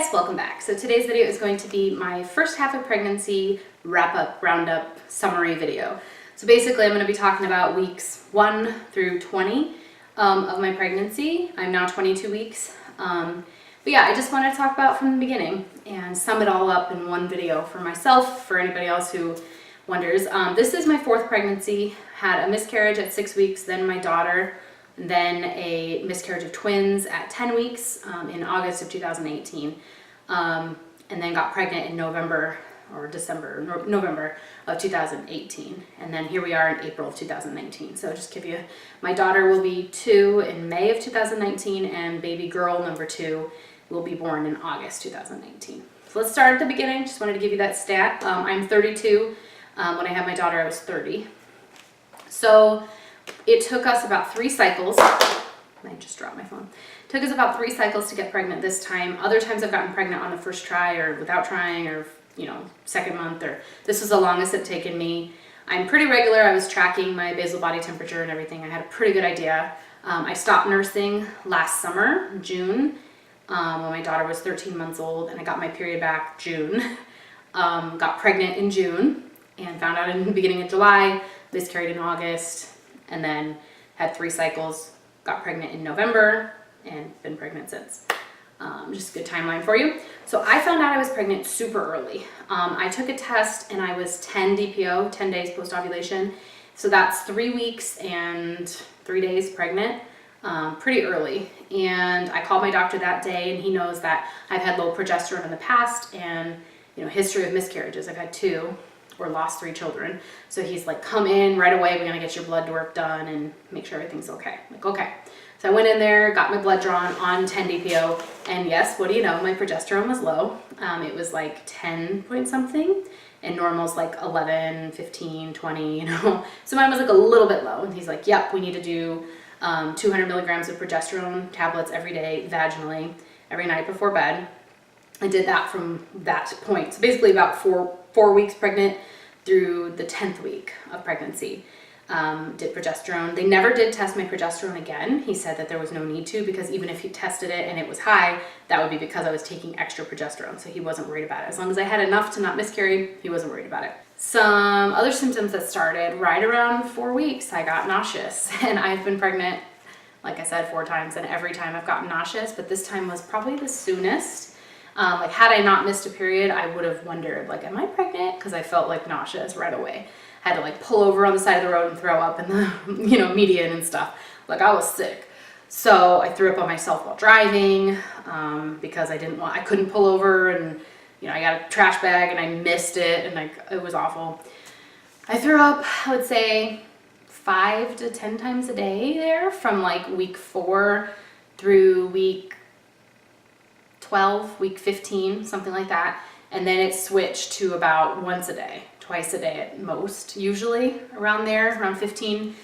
guys, welcome back. So today's video is going to be my first half of pregnancy wrap-up, roundup, summary video. So basically I'm going to be talking about weeks 1 through 20 of my pregnancy. I'm now 22 weeks. But yeah, I just wanted to talk about from the beginning and sum it all up in one video for myself, for anybody else who wonders. This is my 4th pregnancy. Had a miscarriage at 6 weeks, then my daughter, and then a miscarriage of twins at 10 weeks in August of 2018, and then got pregnant in November of 2018, and then here we are in April of 2019. So just give you, my daughter will be 2 in May of 2019, and baby girl number 2 will be born in August 2019. So let's start at the beginning. Just wanted to give you that stat. I'm 32. When I had my daughter, I was 30. So it took us about 3 cycles. I just dropped my phone. It took us about 3 cycles to get pregnant this time. Other times I've gotten pregnant on the first try or without trying, or second month, or this was the longest it's taken me. I'm pretty regular. I was tracking my basal body temperature and everything. I had a pretty good idea. I stopped nursing last summer, June, when my daughter was 13 months old, and I got my period back June. Got pregnant in June and found out in the beginning of July, miscarried in August, and then had 3 cycles, got pregnant in November, and been pregnant since. Just a good timeline for you. So I found out I was pregnant super early. I took a test and I was 10 DPO, 10 days post-ovulation. So that's 3 weeks and 3 days pregnant, pretty early. And I called my doctor that day, and he knows that I've had low progesterone in the past and history of miscarriages. I've had 2 or lost 3 children. So he's like, come in right away. We're going to get your blood work done and make sure everything's okay. I'm like, okay. So I went in there, got my blood drawn on 10 DPO, and yes, what do you know, my progesterone was low. It was like 10 point something, and normal's like 11, 15, 20, So mine was like a little bit low, and he's like, yep, we need to do 200 milligrams of progesterone tablets every day, vaginally, every night before bed. I did that from that point. So basically about 4 weeks pregnant through the 10th week of pregnancy. Did progesterone. They never did test my progesterone again. He said that there was no need to, because even if he tested it and it was high, that would be because I was taking extra progesterone. So he wasn't worried about it. As long as I had enough to not miscarry, he wasn't worried about it. Some other symptoms that started right around 4 weeks, I got nauseous, and I've been pregnant, like I said, 4 times, and every time I've gotten nauseous, but this time was probably the soonest. Like had I not missed a period, I would have wondered, like, am I pregnant? Because I felt like nauseous right away. Had to like pull over on the side of the road and throw up in the median and stuff. Like, I was sick. So I threw up on myself while driving because I couldn't pull over, and I got a trash bag and I missed it, and like it was awful. I threw up, I would say 5 to 10 times a day there from like week 4 through week 12, week 15, something like that. And then it switched to about once a day, twice a day at most, usually around there, around 15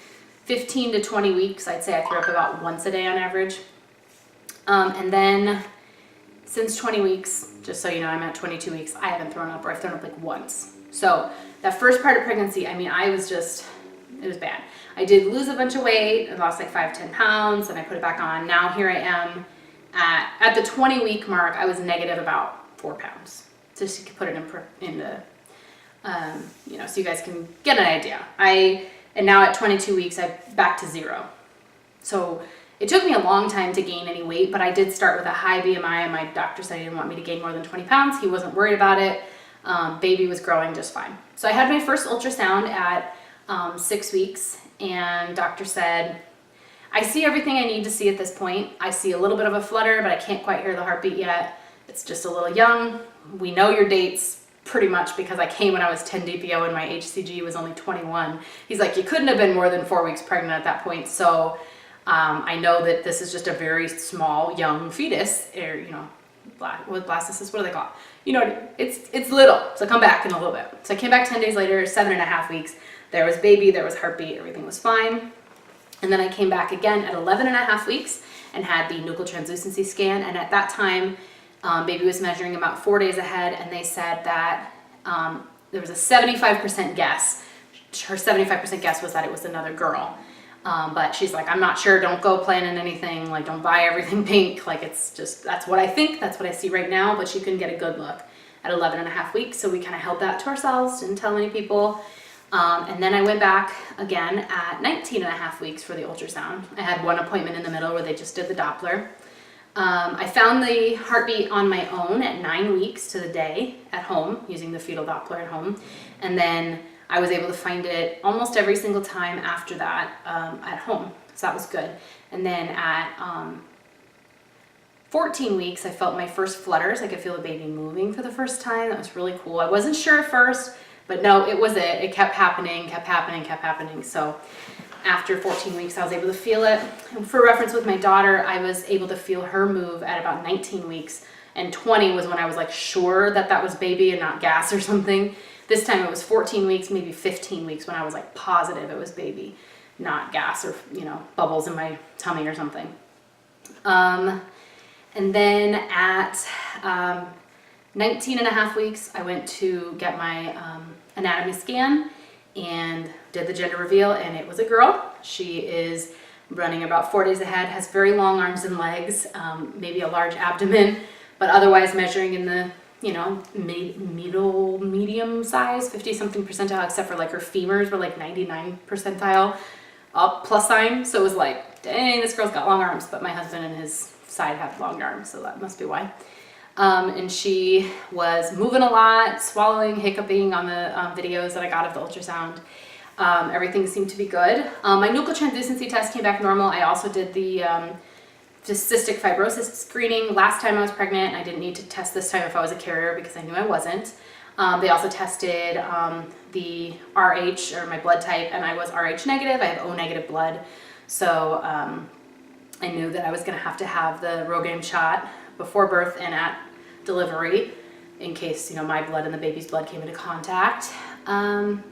to 20 weeks. I'd say I threw up about once a day on average. And then since 20 weeks, just so you know, I'm at 22 weeks, I haven't thrown up, or I've thrown up like once. So that first part of pregnancy, I mean, it was bad. I did lose a bunch of weight. I lost like 5-10 pounds, and I put it back on. Now here I am at the 20-week mark. I was negative about 4 pounds. Just to put it into so you guys can get an idea. And now at 22 weeks, I'm back to 0. So it took me a long time to gain any weight, but I did start with a high BMI, and my doctor said he didn't want me to gain more than 20 pounds. He wasn't worried about it. Baby was growing just fine. So I had my first ultrasound at 6 weeks, and doctor said, I see everything I need to see at this point. I see a little bit of a flutter, but I can't quite hear the heartbeat yet. It's just a little young. We know your dates pretty much because I came when I was 10 DPO and my HCG was only 21. He's like, you couldn't have been more than 4 weeks pregnant at that point. So I know that this is just a very small, young fetus, or, with blastocysts, what do they call it? It's little. So come back in a little bit. So I came back 10 days later, 7.5 weeks. There was baby, there was heartbeat, everything was fine. And then I came back again at 11.5 weeks and had the nuchal translucency scan. And at that time, baby was measuring about 4 days ahead, and they said that there was a 75% guess. Her 75% guess was that it was another girl. But she's like, I'm not sure, don't go planning anything, like don't buy everything pink. Like it's just, that's what I think, that's what I see right now, but she couldn't get a good look at 11 and a half weeks. So we kind of held that to ourselves, didn't tell many people. And then I went back again at 19 and a half weeks for the ultrasound. I had one appointment in the middle where they just did the Doppler. I found the heartbeat on my own at 9 weeks to the day at home using the fetal Doppler at home. And then I was able to find it almost every single time after that at home. So that was good. And then at 14 weeks, I felt my first flutters. I could feel the baby moving for the first time. That was really cool. I wasn't sure at first, but no, it was it. It kept happening, kept happening, kept happening. So after 14 weeks, I was able to feel it. And for reference with my daughter, I was able to feel her move at about 19 weeks. And 20 was when I was like sure that that was baby and not gas or something. This time it was 14 weeks, maybe 15 weeks when I was like positive it was baby, not gas or, you know, bubbles in my tummy or something. And then at 19 and a half weeks, I went to get my anatomy scan and did the gender reveal, and it was a girl. She is running about 4 days ahead, has very long arms and legs, maybe a large abdomen, but otherwise measuring in the, you know, medium size, 50 something percentile, except for like her femurs were like 99 percentile up plus sign. So it was like, dang, this girl's got long arms, but my husband and his side have long arms, so that must be why. And she was moving a lot, swallowing, hiccuping on the videos that I got of the ultrasound. Everything seemed to be good. My nuchal translucency test came back normal. I also did the cystic fibrosis screening last time I was pregnant, and I didn't need to test this time if I was a carrier because I knew I wasn't. They also tested the RH, or my blood type, and I was RH negative. I have O negative blood. So I knew that I was going to have the Rogaine shot before birth and at delivery in case, you know, my blood and the baby's blood came into contact. Then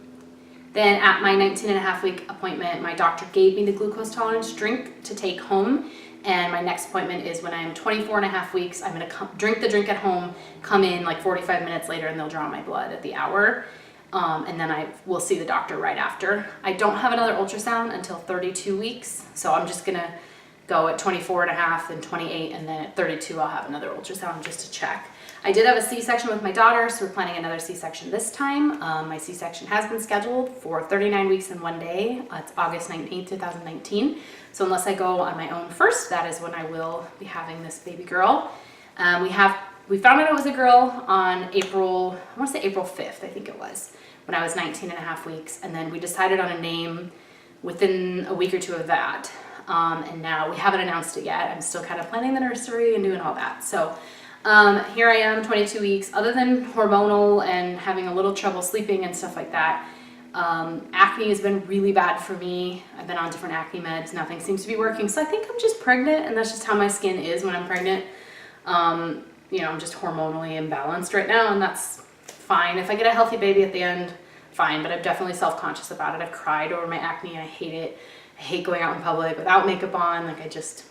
at my 19 and a half week appointment, my doctor gave me the glucose tolerance drink to take home. And my next appointment is when I'm 24 and a half weeks. I'm going to drink the drink at home, come in like 45 minutes later, and they'll draw my blood at the hour. And then I will see the doctor right after. I don't have another ultrasound until 32 weeks. So I'm just going to go at 24 and a half, then 28, and then at 32 I'll have another ultrasound just to check. I did have a C-section with my daughter, so we're planning another C-section this time. My C-section has been scheduled for 39 weeks and 1 day. It's August 19th, 2019. So unless I go on my own first, that is when I will be having this baby girl. We found out it was a girl on April 5th, I think it was, when I was 19 and a half weeks. And then we decided on a name within a week or two of that. And now we haven't announced it yet. I'm still kind of planning the nursery and doing all that. So here I am, 22 weeks. Other than hormonal and having a little trouble sleeping and stuff like that, acne has been really bad for me. I've been on different acne meds. Nothing seems to be working. So I think I'm just pregnant, and that's just how my skin is when I'm pregnant. You know, I'm just hormonally imbalanced right now, and that's fine. If I get a healthy baby at the end, fine, but I'm definitely self-conscious about it. I've cried over my acne, and I hate it. I hate going out in public without makeup on. Like I just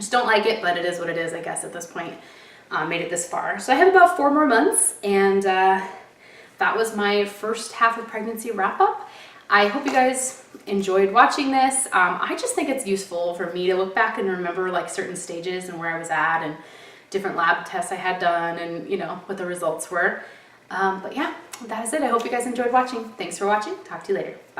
don't like it, but it is what it is, I guess, at this point. Made it this far. So I have about 4 more months, and that was my first half of pregnancy wrap up. I hope you guys enjoyed watching this. I just think it's useful for me to look back and remember like certain stages and where I was at and different lab tests I had done and, you know, what the results were. But yeah, that is it. I hope you guys enjoyed watching. Thanks for watching. Talk to you later. Bye.